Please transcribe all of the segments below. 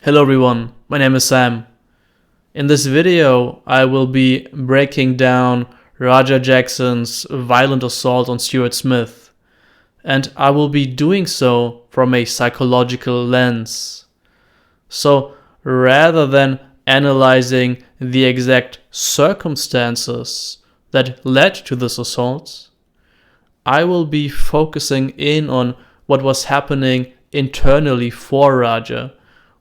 Hello everyone, my name is Sam. In this video, I will be breaking down Raja Jackson's violent assault on Stuart Smith, and I will be doing so from a psychological lens. So rather than analyzing the exact circumstances that led to this assault, I will be focusing in on what was happening internally for Raja,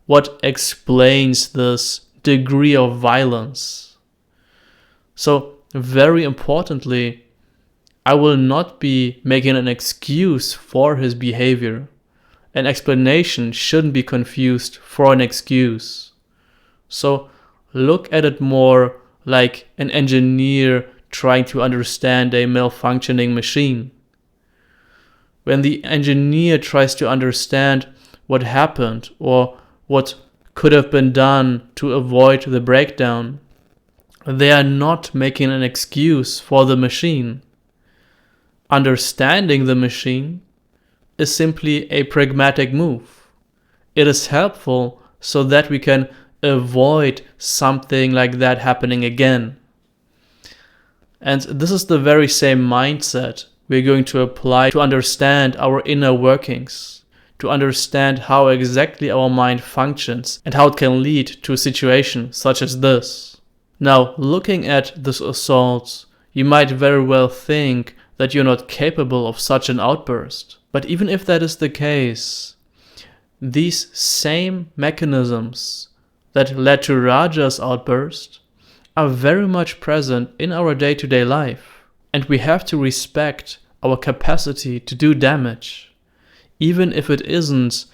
what explains this degree of violence. So, very importantly, I will not be making an excuse for his behavior. An explanation shouldn't be confused for an excuse. So, look at it more like an engineer trying to understand a malfunctioning machine. When the engineer tries to understand what happened or what could have been done to avoid the breakdown, they are not making an excuse for the machine. Understanding the machine is simply a pragmatic move. It is helpful so that we can avoid something like that happening again. And this is the very same mindset we're going to apply to understand our inner workings, to understand how exactly our mind functions and how it can lead to a situation such as this. Now, looking at this assault, you might very well think that you're not capable of such an outburst. But even if that is the case, these same mechanisms that led to Raja's outburst are very much present in our day-to-day life. And we have to respect our capacity to do damage, even if it isn't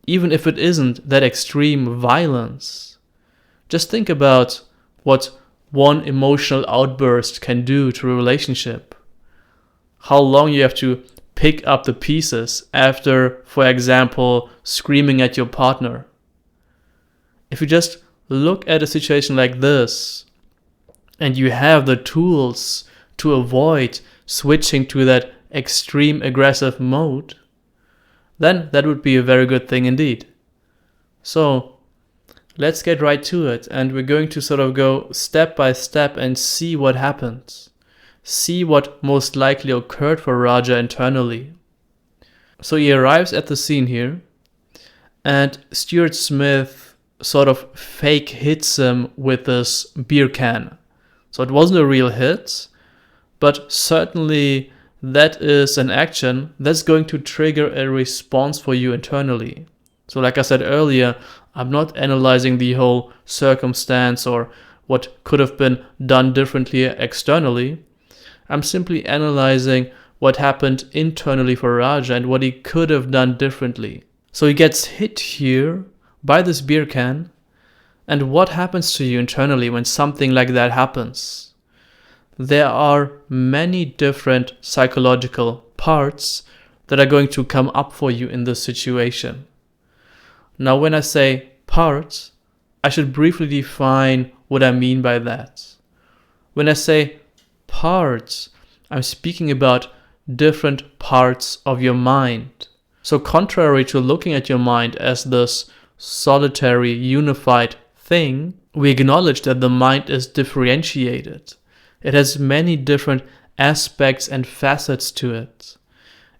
that extreme violence. Just think about what one emotional outburst can do to a relationship. How long you have to pick up the pieces after, for example, screaming at your partner. If you just look at a situation like this, and you have the tools to avoid switching to that extreme aggressive mode, then that would be a very good thing indeed. So let's get right to it, and we're going to sort of go step by step and see what happens. See what most likely occurred for Raja internally. So he arrives at the scene here, and Stuart Smith sort of fake hits him with this beer can. So it wasn't a real hit, but certainly that is an action that's going to trigger a response for you internally. So like I said earlier, I'm not analyzing the whole circumstance or what could have been done differently externally. I'm simply analyzing what happened internally for Raja and what he could have done differently. So he gets hit here by this beer can, and what happens to you internally when something like that happens? There are many different psychological parts that are going to come up for you in this situation. Now, when I say parts, I should briefly define what I mean by that. When I say parts, I'm speaking about different parts of your mind. So contrary to looking at your mind as this solitary, unified thing, we acknowledge that the mind is differentiated. It has many different aspects and facets to it.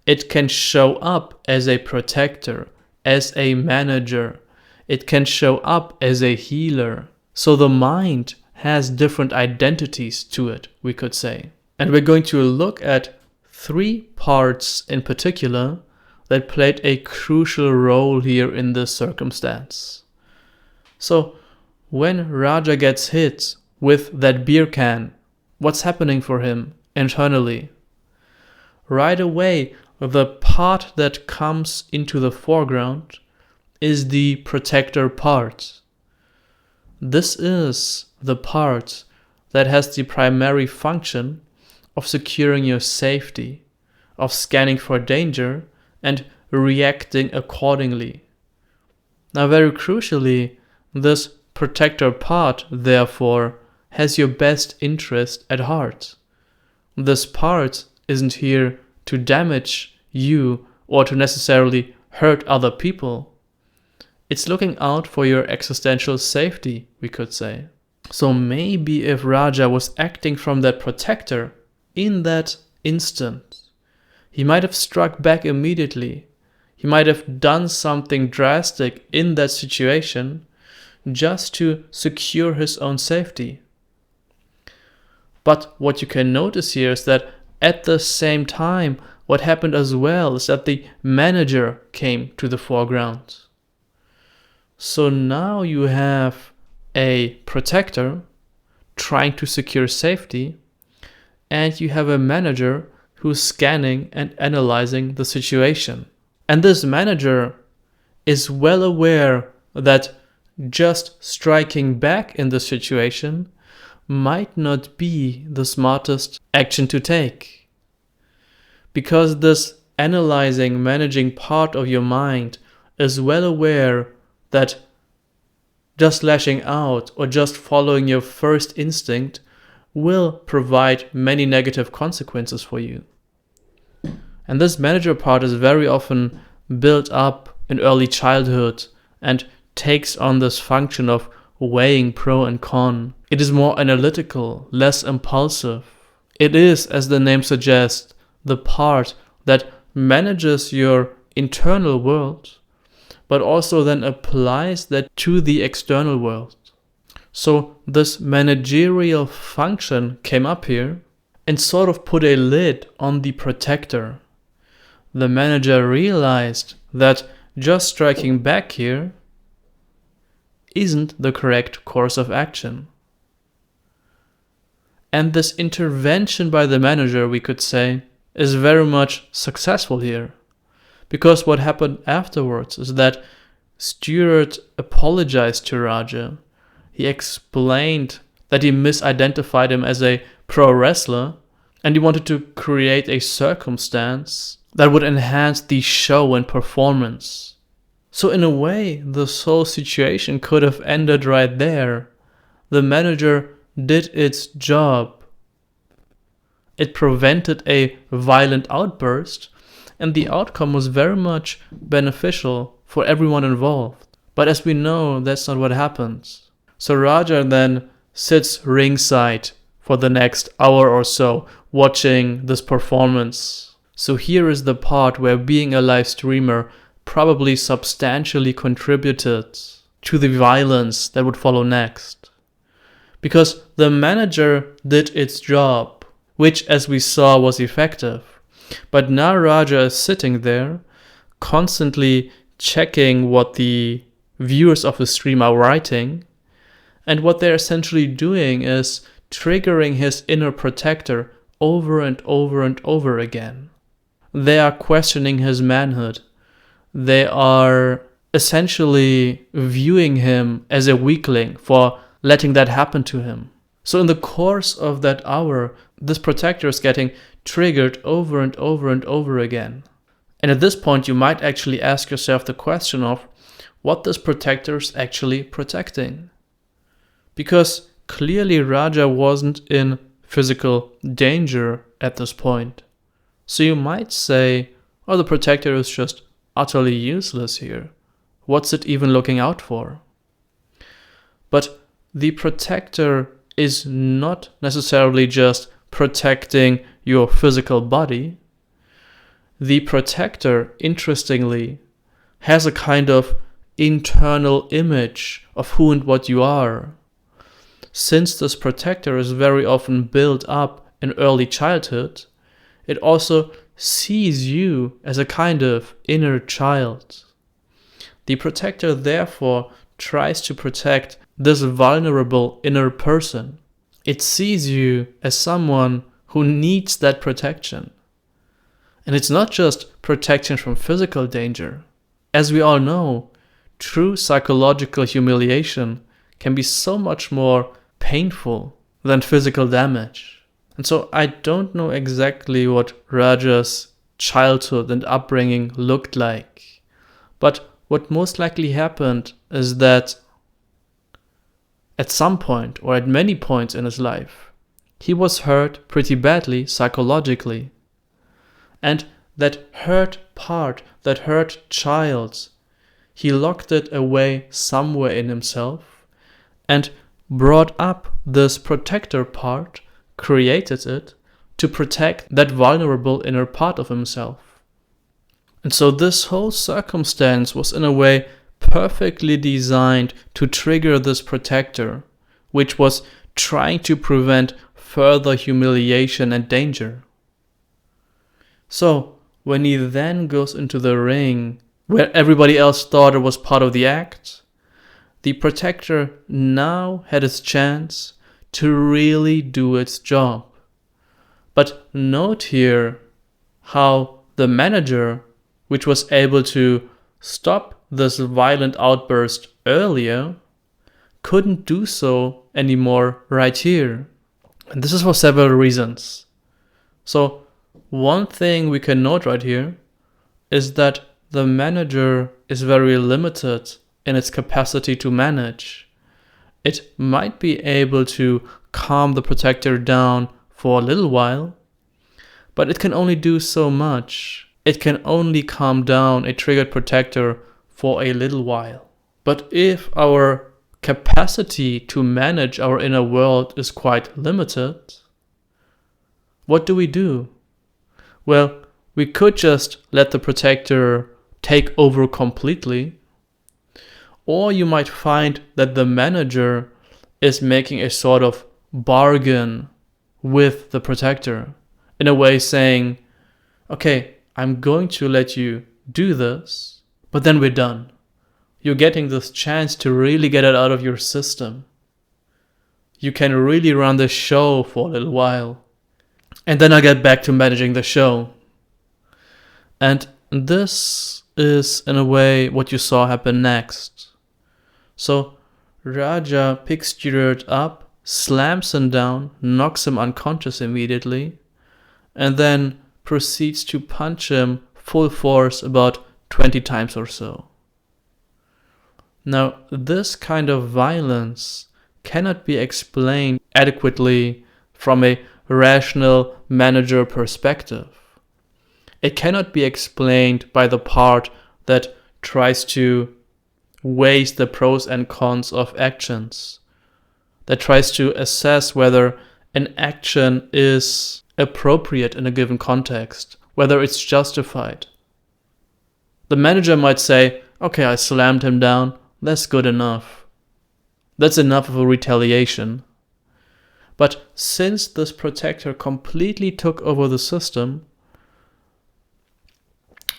It can show up as a protector, as a manager. It can show up as a healer. So the mind has different identities to it, we could say. And we're going to look at three parts in particular that played a crucial role here in this circumstance. So, when Raja gets hit with that beer can, what's happening for him internally? Right away, the part that comes into the foreground is the protector part. This is the part that has the primary function of securing your safety, of scanning for danger, and reacting accordingly. Now, very crucially, this protector part, therefore, has your best interest at heart. This part isn't here to damage you or to necessarily hurt other people. It's looking out for your existential safety, we could say. So maybe if Raja was acting from that protector in that instant, he might have struck back immediately. He might have done something drastic in that situation just to secure his own safety. But what you can notice here is that at the same time, what happened as well is that the manager came to the foreground. So now you have a protector trying to secure safety, and you have a manager who's scanning and analyzing the situation. And this manager is well aware that just striking back in the situation might not be the smartest action to take. Because this analyzing, managing part of your mind is well aware that just lashing out or just following your first instinct will provide many negative consequences for you. And this manager part is very often built up in early childhood and takes on this function of weighing pro and con. It is more analytical, less impulsive. It is, as the name suggests, the part that manages your internal world, but also then applies that to the external world. So this managerial function came up here and sort of put a lid on the protector. The manager realized that just striking back here isn't the correct course of action. And this intervention by the manager, we could say, is very much successful here. Because what happened afterwards is that Stuart apologized to Raja. He explained that he misidentified him as a pro wrestler, and he wanted to create a circumstance that would enhance the show and performance. So in a way, this whole situation could have ended right there. The manager did its job. It prevented a violent outburst, and the outcome was very much beneficial for everyone involved. But as we know, that's not what happens. So Raja then sits ringside for the next hour or so, watching this performance. So here is the part where being a live streamer probably substantially contributed to the violence that would follow next. Because the manager did its job, which as we saw was effective. But now Raja is sitting there, constantly checking what the viewers of the stream are writing, and what they're essentially doing is triggering his inner protector over and over and over again. They are questioning his manhood. They are essentially viewing him as a weakling for letting that happen to him. So in the course of that hour, this protector is getting triggered over and over and over again. And at this point, you might actually ask yourself the question of what this protector is actually protecting. Because clearly Raja wasn't in physical danger at this point. So you might say, oh, the protector is just utterly useless here. What's it even looking out for? But the protector is not necessarily just protecting your physical body. The protector, interestingly, has a kind of internal image of who and what you are. Since this protector is very often built up in early childhood, it also sees you as a kind of inner child. The protector therefore tries to protect this vulnerable inner person. It sees you as someone who needs that protection. And it's not just protection from physical danger. As we all know, true psychological humiliation can be so much more painful than physical damage. And so I don't know exactly what Raja's childhood and upbringing looked like. But what most likely happened is that at some point, or at many points in his life, he was hurt pretty badly psychologically. And that hurt part, that hurt child, he locked it away somewhere in himself and brought up this protector part, created it, to protect that vulnerable inner part of himself. And so this whole circumstance was in a way perfectly designed to trigger this protector, which was trying to prevent further humiliation and danger. So when he then goes into the ring, where everybody else thought it was part of the act, the protector now had its chance to really do its job. But note here how the manager, which was able to stop this violent outburst earlier, couldn't do so anymore right here. And this is for several reasons. So one thing we can note right here is that the manager is very limited in its capacity to manage. It might be able to calm the protector down for a little while, but it can only do so much. It can only calm down a triggered protector for a little while. But if our capacity to manage our inner world is quite limited, what do? Well, we could just let the protector take over completely, or you might find that the manager is making a sort of bargain with the protector, in a way saying, okay, I'm going to let you do this, but then we're done. You're getting this chance to really get it out of your system. You can really run the show for a little while, and then I'll get back to managing the show. And this is, in a way, what you saw happen next. So Raja picks Stuart up, slams him down, knocks him unconscious immediately, and then proceeds to punch him full force about 20 times or so. Now, this kind of violence cannot be explained adequately from a rational manager perspective. It cannot be explained by the part that tries to weighs the pros and cons of actions, that tries to assess whether an action is appropriate in a given context, whether it's justified. The manager might say, okay, I slammed him down, that's good enough. That's enough of a retaliation. But since this protector completely took over the system,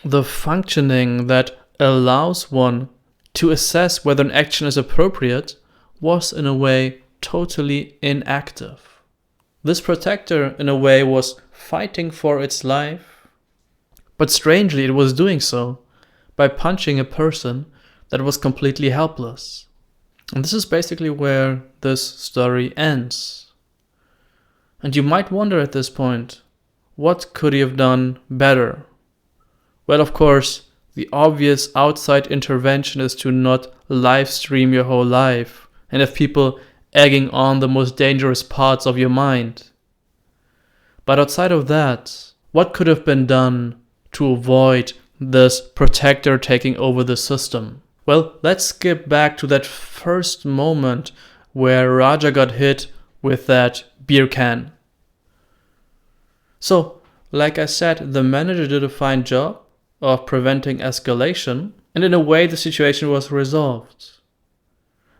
the functioning that allows one to assess whether an action is appropriate was in a way totally inactive. This protector in a way was fighting for its life, but strangely it was doing so by punching a person that was completely helpless. And this is basically where this story ends. And you might wonder at this point, what could he have done better? Well, of course, the obvious outside intervention is to not live stream your whole life and have people egging on the most dangerous parts of your mind. But outside of that, what could have been done to avoid this protector taking over the system? Well, let's skip back to that first moment where Raja got hit with that beer can. So, like I said, the manager did a fine job of preventing escalation, and in a way the situation was resolved.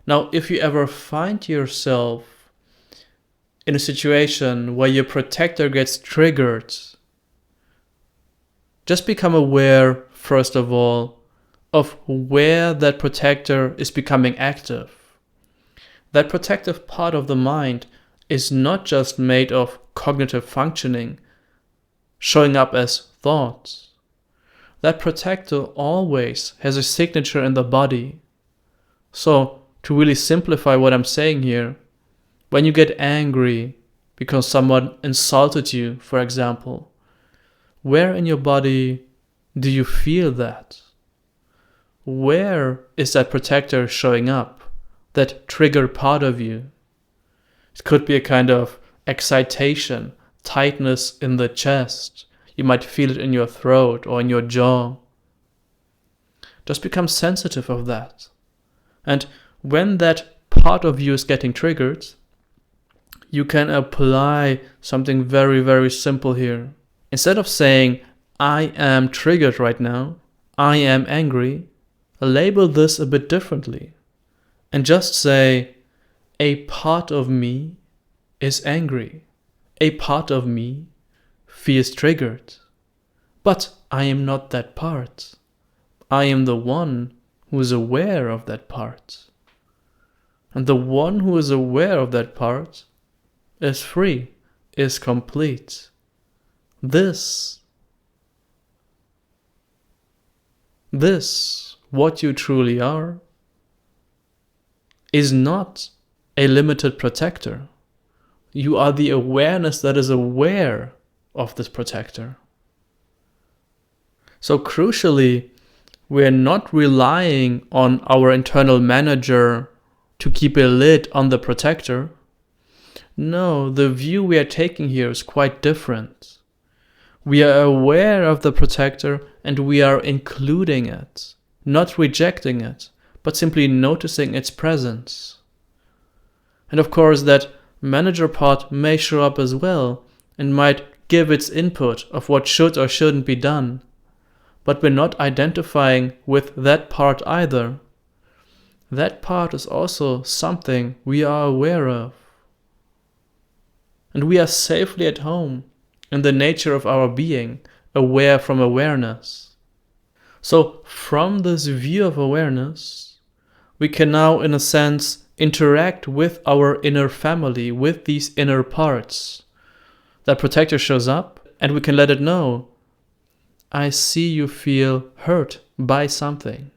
Now, if you ever find yourself in a situation where your protector gets triggered, just become aware, first of all, of where that protector is becoming active. That protective part of the mind is not just made of cognitive functioning, showing up as thoughts. That protector always has a signature in the body. So, to really simplify what I'm saying here, when you get angry because someone insulted you, for example, where in your body do you feel that? Where is that protector showing up, that trigger part of you? It could be a kind of excitation, tightness in the chest. You might feel it in your throat or in your jaw. Just become sensitive of that. And when that part of you is getting triggered, you can apply something very, very simple here. Instead of saying, I am triggered right now, I am angry, label this a bit differently. And just say, a part of me is angry. A part of me feels triggered. But I am not that part. I am the one who is aware of that part. And the one who is aware of that part is free, is complete. This, what you truly are, is not a limited protector. You are the awareness that is aware of this protector. So crucially, we're not relying on our internal manager to keep a lid on the protector. No, the view we are taking here is quite different. We are aware of the protector and we are including it, not rejecting it, but simply noticing its presence. And of course, that manager part may show up as well and might give its input of what should or shouldn't be done. But we're not identifying with that part either. That part is also something we are aware of. And we are safely at home in the nature of our being, aware from awareness. So from this view of awareness, we can now, in a sense, interact with our inner family, with these inner parts. That protector shows up and we can let it know, I see you feel hurt by something.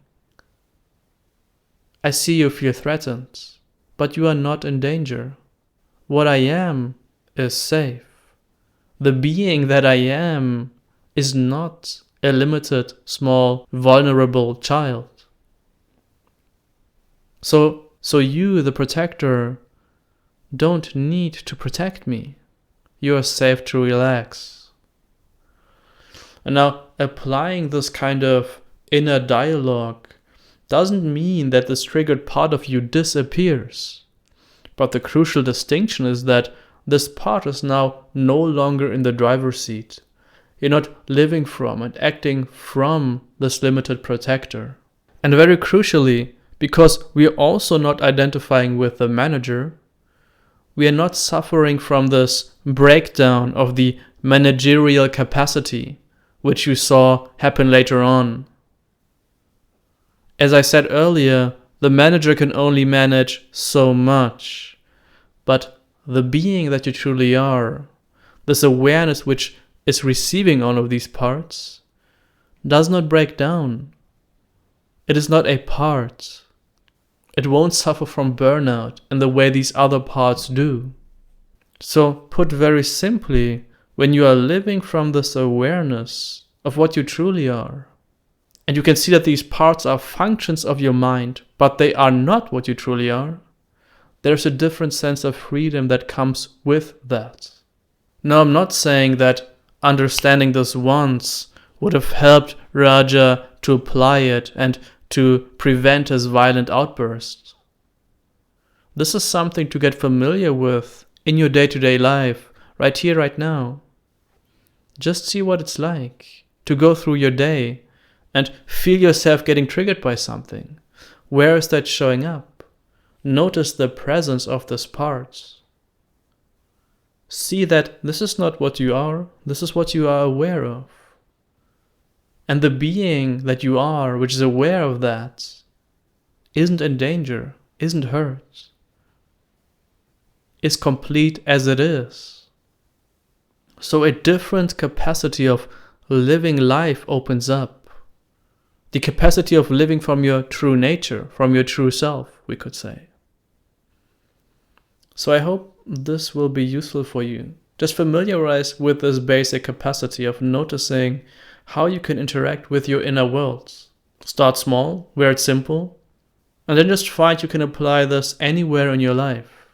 I see you feel threatened, but you are not in danger. What I am is safe. The being that I am is not a limited, small, vulnerable child. So you, the protector, don't need to protect me. You are safe to relax. And now, applying this kind of inner dialogue doesn't mean that this triggered part of you disappears. But the crucial distinction is that this part is now no longer in the driver's seat. You're not living from and acting from this limited protector. And very crucially, because we are also not identifying with the manager, we are not suffering from this breakdown of the managerial capacity, which you saw happen later on. As I said earlier, the manager can only manage so much, but the being that you truly are, this awareness which is receiving all of these parts, does not break down. It is not a part. It won't suffer from burnout in the way these other parts do. So, put very simply, when you are living from this awareness of what you truly are, and you can see that these parts are functions of your mind, but they are not what you truly are, there's a different sense of freedom that comes with that. Now, I'm not saying that understanding this once would have helped Raja to apply it and to prevent his violent outbursts. This is something to get familiar with in your day-to-day life, right here, right now. Just see what it's like to go through your day and feel yourself getting triggered by something. Where is that showing up? Notice the presence of this part. See that this is not what you are, this is what you are aware of. And the being that you are, which is aware of that, isn't in danger, isn't hurt, is complete as it is. So a different capacity of living life opens up. The capacity of living from your true nature, from your true self, we could say. So I hope this will be useful for you. Just familiarize with this basic capacity of noticing how you can interact with your inner world. Start small, where it's simple, and then just find you can apply this anywhere in your life.